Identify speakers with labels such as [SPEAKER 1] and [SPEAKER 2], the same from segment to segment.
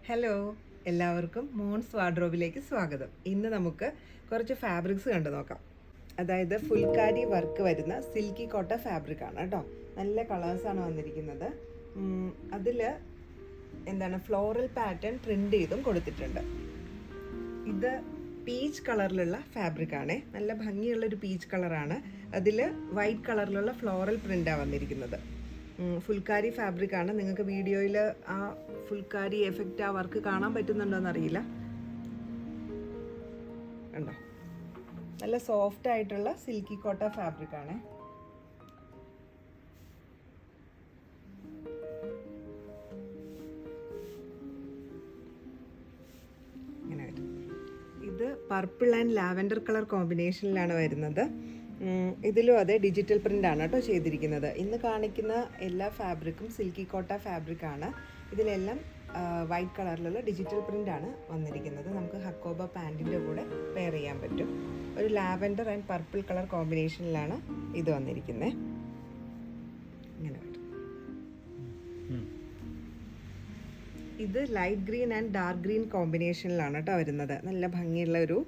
[SPEAKER 1] Hello, എല്ലാവർക്കും മോൺസ് വാർഡ്രോബിലേക്ക് സ്വാഗതം. ഇന്ന് നമുക്ക് കുറച്ച് ഫാബ്രിക്സ് കണ്ടു നോക്കാം. അതായത് ഫുൾക്കാരി വർക്ക് വരുന്ന സിൽക്കി കോട്ട ഫാബ്രിക് ആണ് കേട്ടോ. നല്ല കളേഴ്സാണ് വന്നിരിക്കുന്നത്. അതിൽ ഫ്ലോറൽ പാറ്റേൺ പ്രിൻ്റ് ചെയ്തും കൊടുത്തിട്ടുണ്ട്. ഇത് പീച്ച് കളറിലുള്ള ഫാബ്രിക് ആണ്. നല്ല ഭംഗിയുള്ളൊരു പീച്ച് കളറാണ്. അതിൽ വൈറ്റ് കളറിലുള്ള ഫ്ലോറൽ പ്രിൻ്റാണ് വന്നിരിക്കുന്നത്. ഫുൾക്കാരി ഫാബ്രിക് ആണ്. നിങ്ങൾക്ക് വീഡിയോയിൽ ആ ഫുൾക്കാരി എഫക്റ്റ് ആ വർക്ക് കാണാൻ പറ്റുന്നുണ്ടോയെന്ന് അറിയില്ല. കണ്ടോ, നല്ല സോഫ്റ്റ് ആയിട്ടുള്ള സിൽക്കി കോട്ട ഫാബ്രിക് ആണ്. ഇങ്ങനെ വരും. ഇത് പർപ്പിൾ ആൻഡ് ലാവൻഡർ കളർ കോമ്പിനേഷനിലാണ് വരുന്നത്. ഇതിലും അതെ ഡിജിറ്റൽ പ്രിൻ്റ് ആണ് കേട്ടോ ചെയ്തിരിക്കുന്നത്. ഇന്ന് കാണിക്കുന്ന എല്ലാ ഫാബ്രിക്കും സിൽക്കി കോട്ട ഫാബ്രിക് ആണ്. ഇതിലെല്ലാം വൈറ്റ് കളറിലുള്ള ഡിജിറ്റൽ പ്രിൻ്റ് ആണ് വന്നിരിക്കുന്നത്. നമുക്ക് ഹക്കോബ പാൻറ്റിൻ്റെ കൂടെ പെയർ ചെയ്യാൻ പറ്റും. ഒരു ലാവൻഡർ ആൻഡ് പർപ്പിൾ കളർ കോമ്പിനേഷനിലാണ് ഇത് വന്നിരിക്കുന്നത്. ഇങ്ങനെ വരും. ഇത് light green and dark green കോമ്പിനേഷനിലാണ് കേട്ടോ വരുന്നത്. നല്ല ഭംഗിയുള്ള ഒരു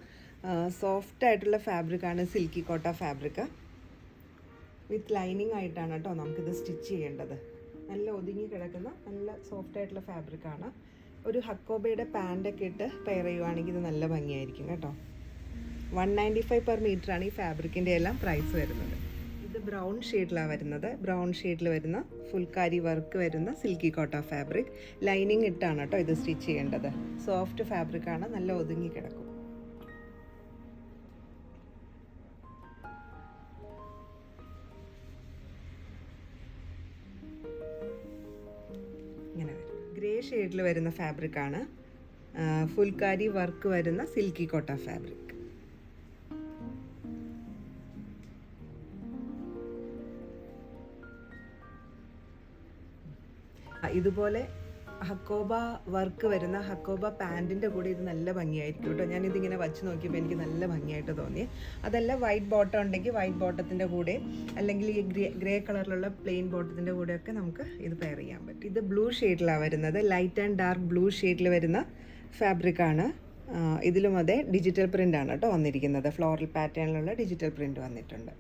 [SPEAKER 1] സോഫ്റ്റ് ആയിട്ടുള്ള ഫാബ്രിക്കാണ് silky Kota fabric. With lining ആയിട്ടാണ് കേട്ടോ നമുക്കിത് സ്റ്റിച്ച് ചെയ്യേണ്ടത്. നല്ല ഒതുങ്ങി കിടക്കുന്ന നല്ല സോഫ്റ്റ് ആയിട്ടുള്ള ഫാബ്രിക്കാണ്. ഒരു ഹക്കോബയുടെ പാൻറ്റൊക്കെ ഇട്ട് പെയർ ചെയ്യുവാണെങ്കിൽ ഇത് നല്ല ഭംഗിയായിരിക്കും കേട്ടോ. 195 പെർ മീറ്ററാണ് ഈ ഫാബ്രിക്കിൻ്റെ എല്ലാം പ്രൈസ് വരുന്നത്. ഇത് ബ്രൗൺ ഷെയ്ഡിലാണ് വരുന്നത്. ബ്രൗൺ ഷെയ്ഡിൽ വരുന്ന ഫുൾക്കാരി വർക്ക് വരുന്ന സിൽക്കി കോട്ട ഫാബ്രിക്. ലൈനിങ് ഇട്ടാണ് കേട്ടോ ഇത് സ്റ്റിച്ച് ചെയ്യേണ്ടത്. സോഫ്റ്റ് ഫാബ്രിക്കാണ്, നല്ല ഒതുങ്ങി കിടക്കും. ഇങ്ങനെ വരും. ഗ്രേ ഷെയ്ഡിൽ വരുന്ന ഫാബ്രിക്കാണ് ഫുൾക്കാരി വർക്ക് വരുന്ന സിൽക്കി കോട്ട ഫാബ്രിക്. ഇതുപോലെ ഹക്കോബ വർക്ക് വരുന്ന ഹക്കോബ പാൻറ്റിൻ്റെ കൂടെ ഇത് നല്ല ഭംഗിയായിരിക്കും കേട്ടോ. ഞാനിതിങ്ങനെ വച്ച് നോക്കിയപ്പോൾ എനിക്ക് നല്ല ഭംഗിയായിട്ട് തോന്നി. അതല്ല വൈറ്റ് ബോട്ടം ഉണ്ടെങ്കിൽ വൈറ്റ് ബോട്ടത്തിൻ്റെ കൂടെ, അല്ലെങ്കിൽ ഈ ഗ്രേ കളറിലുള്ള പ്ലെയിൻ ബോട്ടത്തിൻ്റെ കൂടെയൊക്കെ നമുക്ക് ഇത് പെയർ ചെയ്യാൻ പറ്റും. ഇത് ബ്ലൂ ഷെയ്ഡിലാണ് വരുന്നത്. ലൈറ്റ് ആൻഡ് ഡാർക്ക് ബ്ലൂ ഷെയ്ഡിൽ വരുന്ന ഫാബ്രിക്കാണ്. ഇതിലും അതെ ഡിജിറ്റൽ പ്രിൻ്റാണ് കേട്ടോ വന്നിരിക്കുന്നത്. ഫ്ലോറൽ പാറ്റേണിലുള്ള ഡിജിറ്റൽ പ്രിൻ്റ് വന്നിട്ടുണ്ട്.